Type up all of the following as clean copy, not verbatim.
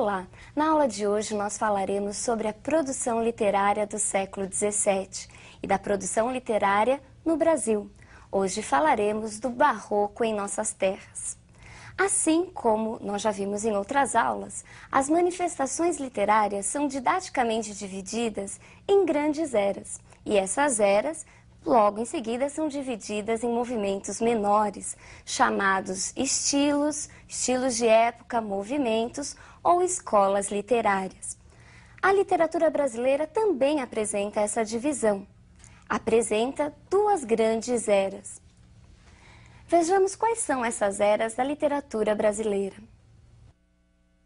Olá! Na aula de hoje nós falaremos sobre a produção literária do século XVII e da produção literária no Brasil. Hoje falaremos do barroco em nossas terras. Assim como nós já vimos em outras aulas, as manifestações literárias são didaticamente divididas em grandes eras, e essas eras logo em seguida são divididas em movimentos menores, chamados estilos de época, movimentos ou escolas literárias. A literatura brasileira também apresenta essa divisão. Apresenta duas grandes eras. Vejamos quais são essas eras da literatura brasileira.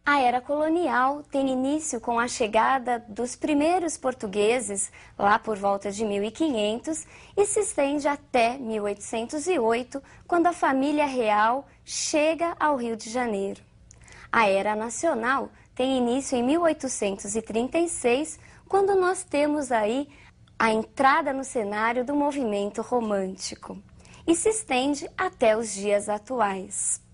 A era colonial tem início com a chegada dos primeiros portugueses, lá por volta de 1500, e se estende até 1808, quando a família real chega ao Rio de Janeiro. A era nacional tem início em 1836, quando nós temos aí a entrada no cenário do movimento romântico, e se estende até os dias atuais.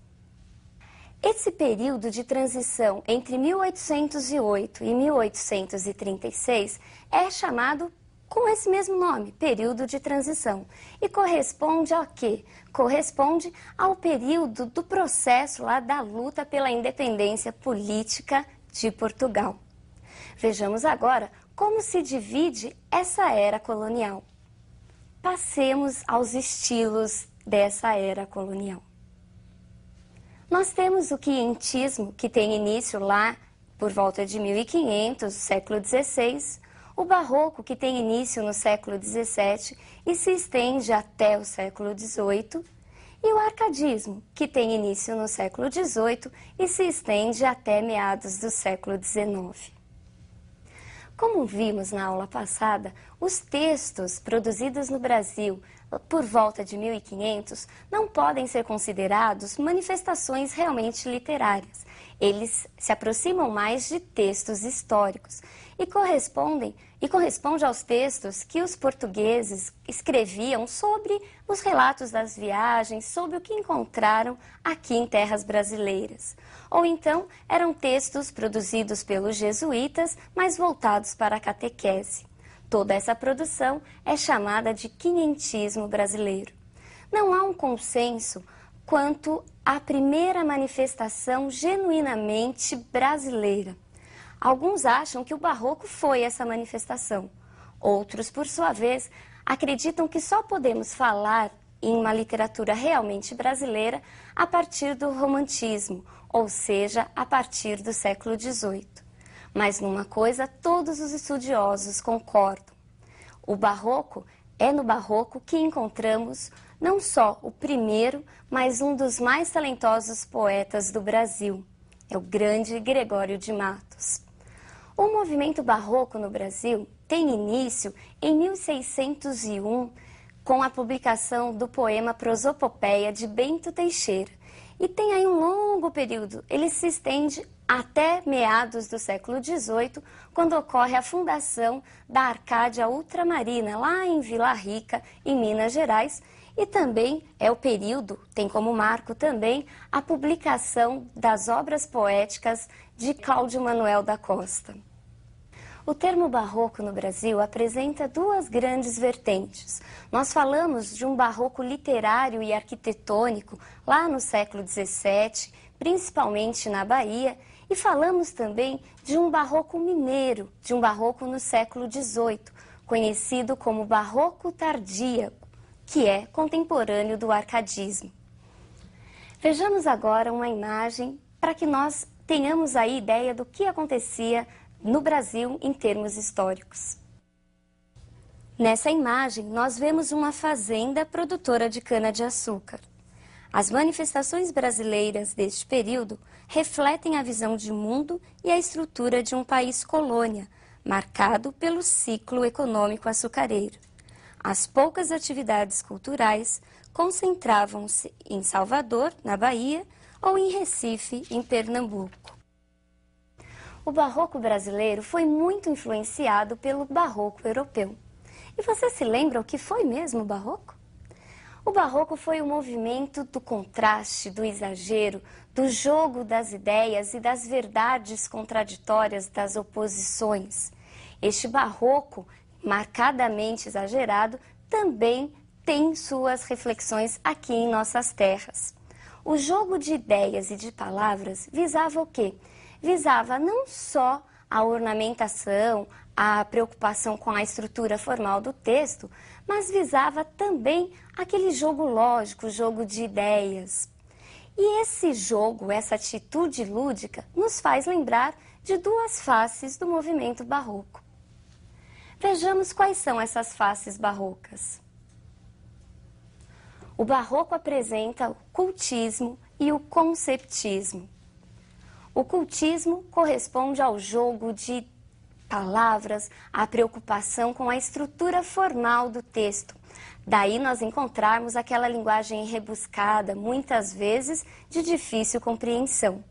Esse período de transição entre 1808 e 1836 é chamado com esse mesmo nome, período de transição. E corresponde ao quê? Corresponde ao período do processo lá da luta pela independência política de Portugal. Vejamos agora como se divide essa era colonial. Passemos aos estilos dessa era colonial. Nós temos o quientismo, que tem início lá por volta de 1500, século XVI, o barroco, que tem início no século XVII e se estende até o século XVIII, e o arcadismo, que tem início no século XVIII e se estende até meados do século XIX. Como vimos na aula passada, os textos produzidos no Brasil por volta de 1500 não podem ser considerados manifestações realmente literárias. Eles se aproximam mais de textos históricos e corresponde aos textos que os portugueses escreviam sobre os relatos das viagens, sobre o que encontraram aqui em terras brasileiras. Ou então eram textos produzidos pelos jesuítas, mas voltados para a catequese. Toda essa produção é chamada de quinhentismo brasileiro. Não há um consenso quanto à primeira manifestação genuinamente brasileira. Alguns acham que o barroco foi essa manifestação. Outros, por sua vez, acreditam que só podemos falar em uma literatura realmente brasileira a partir do romantismo, ou seja, a partir do século XVIII. Mas numa coisa todos os estudiosos concordam. O barroco é no barroco que encontramos não só o primeiro, mas um dos mais talentosos poetas do Brasil. É o grande Gregório de Matos. O movimento barroco no Brasil tem início em 1601, com a publicação do poema Prosopopeia de Bento Teixeira. E tem aí um longo período, ele se estende até meados do século XVIII, quando ocorre a fundação da Arcádia Ultramarina, lá em Vila Rica, em Minas Gerais, e também é o período, tem como marco também, a publicação das obras poéticas de Cláudio Manuel da Costa. O termo barroco no Brasil apresenta duas grandes vertentes. Nós falamos de um barroco literário e arquitetônico lá no século XVII, principalmente na Bahia, e falamos também de um barroco mineiro, de um barroco no século XVIII, conhecido como barroco tardíaco, que é contemporâneo do arcadismo. Vejamos agora uma imagem para que nós tenhamos aí ideia do que acontecia no Brasil em termos históricos. Nessa imagem, nós vemos uma fazenda produtora de cana-de-açúcar. As manifestações brasileiras deste período refletem a visão de mundo e a estrutura de um país colônia, marcado pelo ciclo econômico açucareiro. As poucas atividades culturais concentravam-se em Salvador, na Bahia, ou em Recife, em Pernambuco. O barroco brasileiro foi muito influenciado pelo barroco europeu. E você se lembra o que foi mesmo o barroco? O barroco foi o movimento do contraste, do exagero, do jogo das ideias e das verdades contraditórias das oposições. Este barroco, marcadamente exagerado, também tem suas reflexões aqui em nossas terras. O jogo de ideias e de palavras visava o quê? Visava não só a ornamentação, a preocupação com a estrutura formal do texto, mas visava também aquele jogo lógico, jogo de ideias. E esse jogo, essa atitude lúdica, nos faz lembrar de duas faces do movimento barroco. Vejamos quais são essas faces barrocas. O barroco apresenta o cultismo e o conceptismo. O cultismo corresponde ao jogo de palavras, à preocupação com a estrutura formal do texto. Daí nós encontrarmos aquela linguagem rebuscada, muitas vezes de difícil compreensão.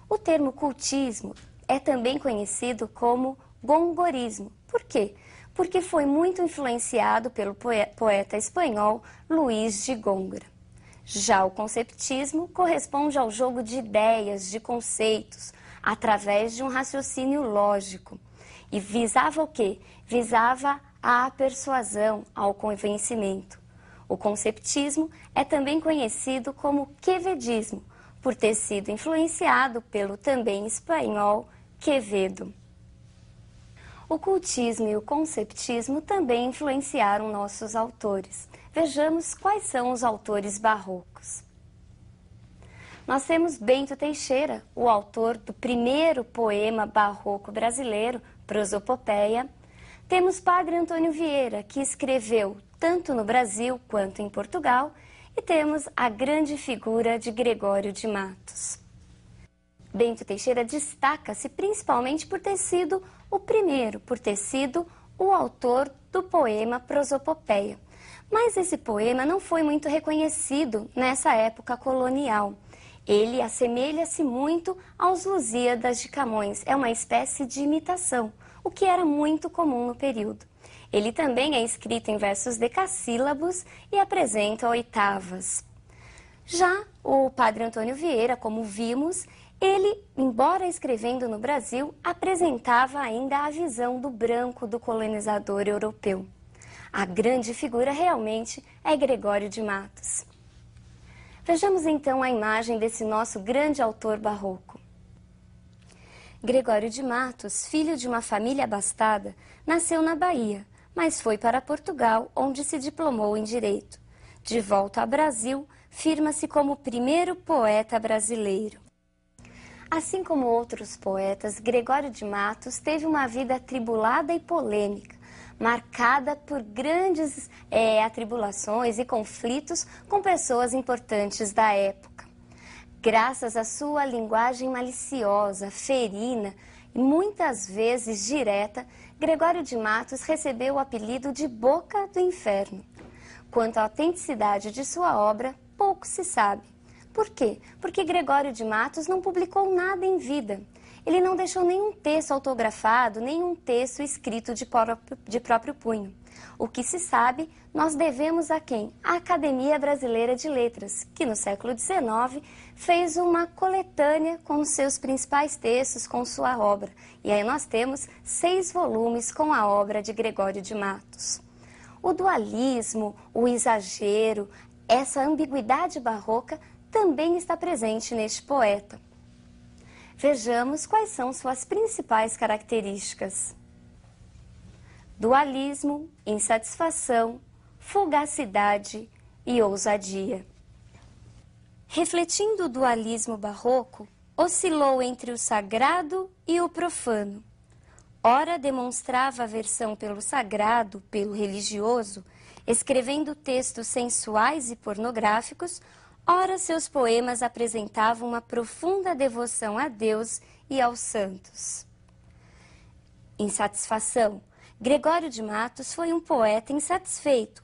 O termo cultismo é também conhecido como gongorismo. Por quê? Porque foi muito influenciado pelo poeta espanhol Luís de Góngora. Já o conceptismo corresponde ao jogo de ideias, de conceitos, através de um raciocínio lógico. E visava o quê? Visava a persuasão, ao convencimento. O conceptismo é também conhecido como quevedismo, por ter sido influenciado pelo também espanhol Quevedo. O cultismo e o conceptismo também influenciaram nossos autores. Vejamos quais são os autores barrocos. Nós temos Bento Teixeira, o autor do primeiro poema barroco brasileiro, Prosopopeia. Temos Padre Antônio Vieira, que escreveu tanto no Brasil quanto em Portugal. E temos a grande figura de Gregório de Matos. Bento Teixeira destaca-se principalmente por ter sido o primeiro, por ter sido o autor do poema Prosopopeia. Mas esse poema não foi muito reconhecido nessa época colonial. Ele assemelha-se muito aos Lusíadas de Camões, é uma espécie de imitação, o que era muito comum no período. Ele também é escrito em versos decassílabos e apresenta oitavas. Já o Padre Antônio Vieira, como vimos, ele, embora escrevendo no Brasil, apresentava ainda a visão do branco do colonizador europeu. A grande figura realmente é Gregório de Matos. Vejamos então a imagem desse nosso grande autor barroco. Gregório de Matos, filho de uma família abastada, nasceu na Bahia, mas foi para Portugal, onde se diplomou em Direito. De volta ao Brasil, firma-se como o primeiro poeta brasileiro. Assim como outros poetas, Gregório de Matos teve uma vida atribulada e polêmica, marcada por grandes atribulações e conflitos com pessoas importantes da época. Graças à sua linguagem maliciosa, ferina e muitas vezes direta, Gregório de Matos recebeu o apelido de Boca do Inferno. Quanto à autenticidade de sua obra, pouco se sabe. Por quê? Porque Gregório de Matos não publicou nada em vida. Ele não deixou nenhum texto autografado, nenhum texto escrito de próprio punho. O que se sabe, nós devemos a quem? A Academia Brasileira de Letras, que no século XIX fez uma coletânea com os seus principais textos, com sua obra. E aí nós temos 6 volumes com a obra de Gregório de Matos. O dualismo, o exagero, essa ambiguidade barroca também está presente neste poeta. Vejamos quais são suas principais características. Dualismo, insatisfação, fugacidade e ousadia. Refletindo o dualismo barroco, oscilou entre o sagrado e o profano. Ora demonstrava aversão pelo sagrado, pelo religioso, escrevendo textos sensuais e pornográficos. Ora, seus poemas apresentavam uma profunda devoção a Deus e aos santos. Insatisfação. Gregório de Matos foi um poeta insatisfeito,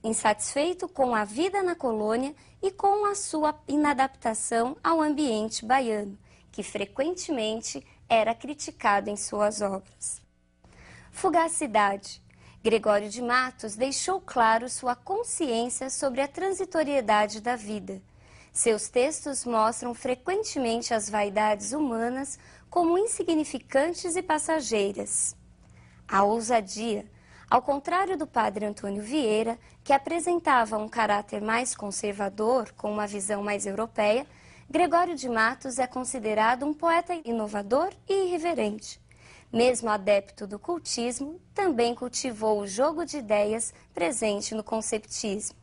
insatisfeito com a vida na colônia e com a sua inadaptação ao ambiente baiano, que frequentemente era criticado em suas obras. Fugacidade. Gregório de Matos deixou claro sua consciência sobre a transitoriedade da vida. Seus textos mostram frequentemente as vaidades humanas como insignificantes e passageiras. A ousadia, ao contrário do padre Antônio Vieira, que apresentava um caráter mais conservador, com uma visão mais europeia, Gregório de Matos é considerado um poeta inovador e irreverente. Mesmo adepto do cultismo, também cultivou o jogo de ideias presente no conceptismo.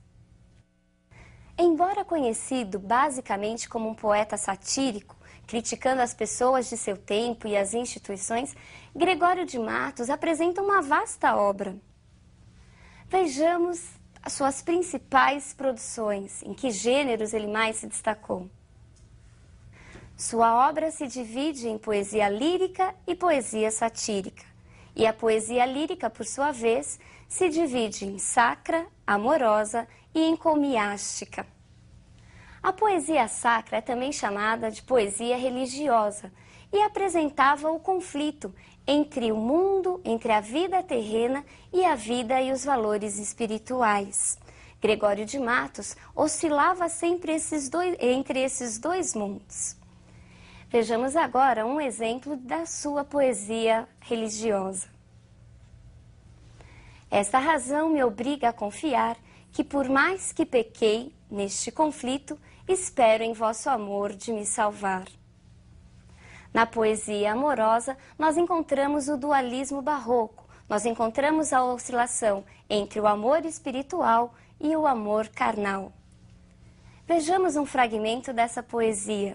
Embora conhecido basicamente como um poeta satírico, criticando as pessoas de seu tempo e as instituições, Gregório de Matos apresenta uma vasta obra. Vejamos as suas principais produções, em que gêneros ele mais se destacou. Sua obra se divide em poesia lírica e poesia satírica. E a poesia lírica, por sua vez, se divide em sacra, amorosa e encomiástica. A poesia sacra é também chamada de poesia religiosa e apresentava o conflito entre o mundo, entre a vida terrena e a vida e os valores espirituais. Gregório de Matos oscilava sempre entre esses dois mundos. Vejamos agora um exemplo da sua poesia religiosa. Esta razão me obriga a confiar que, por mais que pequei neste conflito, espero em vosso amor de me salvar. Na poesia amorosa, nós encontramos o dualismo barroco, nós encontramos a oscilação entre o amor espiritual e o amor carnal. Vejamos um fragmento dessa poesia.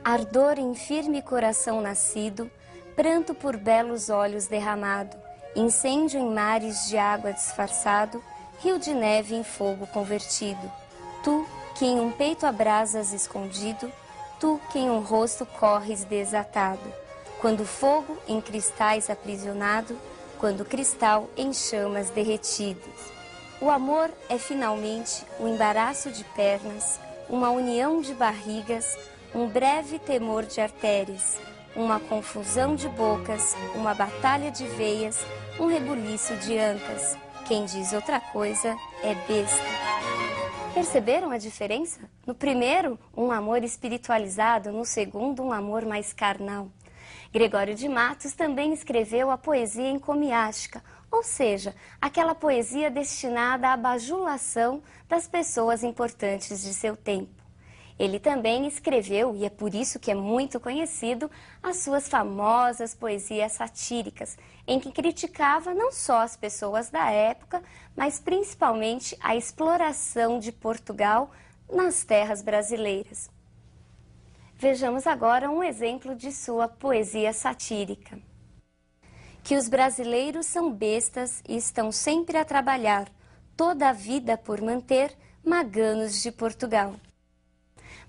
Ardor em firme coração nascido, pranto por belos olhos derramado, incêndio em mares de água disfarçado, rio de neve em fogo convertido. Tu, que em um peito abrasas escondido, tu, que em um rosto corres desatado, quando fogo em cristais aprisionado, quando cristal em chamas derretidas. O amor é finalmente o embaraço de pernas, uma união de barrigas, um breve temor de artérias, uma confusão de bocas, uma batalha de veias, um rebuliço de ancas. Quem diz outra coisa é besta. Perceberam a diferença? No primeiro, um amor espiritualizado, no segundo, um amor mais carnal. Gregório de Matos também escreveu a poesia encomiástica, ou seja, aquela poesia destinada à bajulação das pessoas importantes de seu tempo. Ele também escreveu, e é por isso que é muito conhecido, as suas famosas poesias satíricas, em que criticava não só as pessoas da época, mas principalmente a exploração de Portugal nas terras brasileiras. Vejamos agora um exemplo de sua poesia satírica. Que os brasileiros são bestas e estão sempre a trabalhar, toda a vida por manter maganos de Portugal.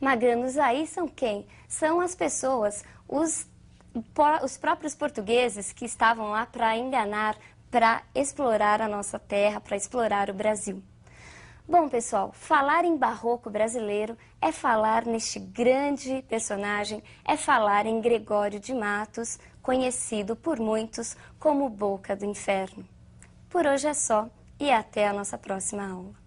Maganos aí são quem? São as pessoas, os próprios portugueses que estavam lá para enganar, para explorar a nossa terra, para explorar o Brasil. Bom, pessoal, falar em barroco brasileiro é falar neste grande personagem, é falar em Gregório de Matos, conhecido por muitos como Boca do Inferno. Por hoje é só e até a nossa próxima aula.